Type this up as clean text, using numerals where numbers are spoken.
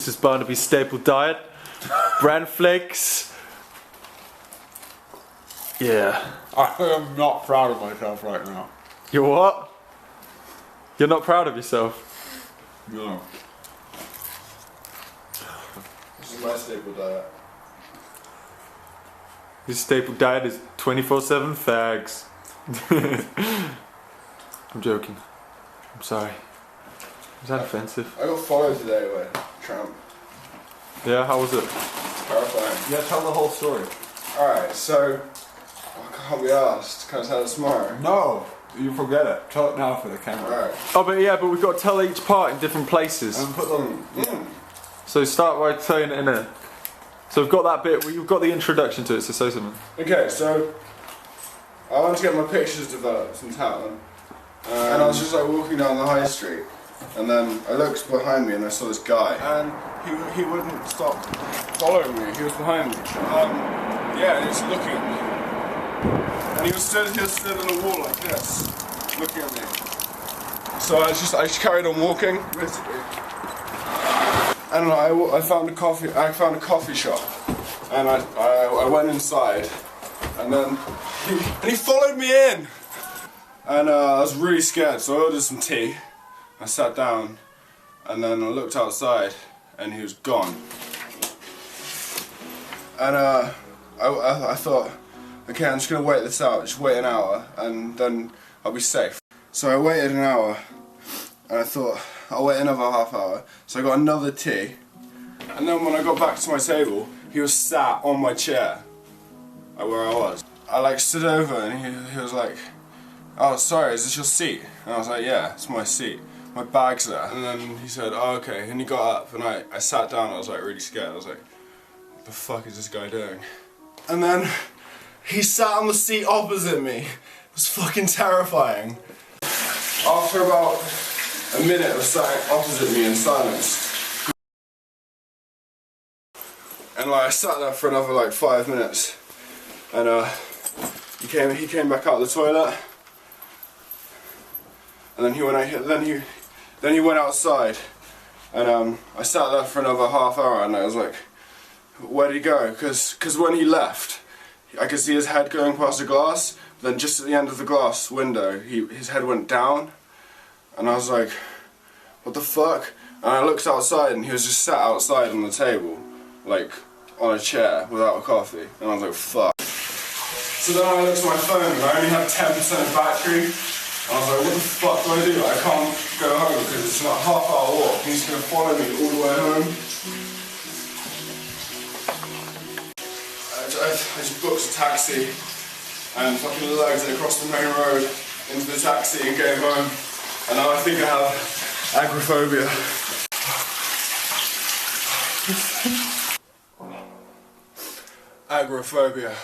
This is Barnaby's staple diet. Bran flakes. Yeah. I am not proud of myself right now. You're what? You're not proud of yourself? No. This is my staple diet. His staple diet is 24/7 fags. I'm joking. I'm sorry. Was that offensive? I got followed today by Trump. Yeah, how was it? Terrifying. Yeah, tell the whole story. Alright, so I can't be asked. Can I tell it tomorrow? No, you forget it. Tell it now for the camera. Alright. Oh, but yeah, but we've got to tell each part in different places. And put them. So start by telling it in it. So we've got that bit where you've got the introduction to it, so say something. Okay, so I went to get my pictures developed in town, and I was just like walking down the high street, and then I looked behind me and I saw this guy, and he wouldn't stop following me. He was behind me. Yeah, and he was looking at me, and he was stood on the wall like this, looking at me. So I just carried on walking, basically. And I found a coffee shop, and I went inside, and then he followed me in, and I was really scared. So I ordered some tea. I sat down, and then I looked outside, and he was gone. And I thought, okay, I'm just gonna wait this out. Just wait an hour, and then I'll be safe. So I waited an hour, and I thought, I'll wait another half hour. So I got another tea, and then when I got back to my table, he was sat on my chair, like where I was. I like stood over, and he was like, "Oh, sorry, is this your seat?" And I was like, "Yeah, it's my seat. My bag's there." And then he said, "Oh, okay." And he got up, and I sat down. I was like really scared. I was like, "What the fuck is this guy doing?" And then he sat on the seat opposite me. It was fucking terrifying. After about a minute of sitting opposite me in silence, and like I sat there for another like 5 minutes, and he came back out of the toilet, and then he went outside, and I sat there for another half hour, and I was like, where'd he go? Because when he left, I could see his head going past the glass. Then just at the end of the glass window, his head went down, and I was like, what the fuck? And I looked outside, and he was just sat outside on the table, like on a chair without a coffee, and I was like, fuck. So then I looked at my phone, and I only had 10% battery, and I was like, what the fuck do I do? I can't go home because it's not a half-hour walk. He's gonna follow me all the way home. I just booked a taxi and fucking lugged it across the main road into the taxi and came home. And now I think I have agoraphobia. Agoraphobia.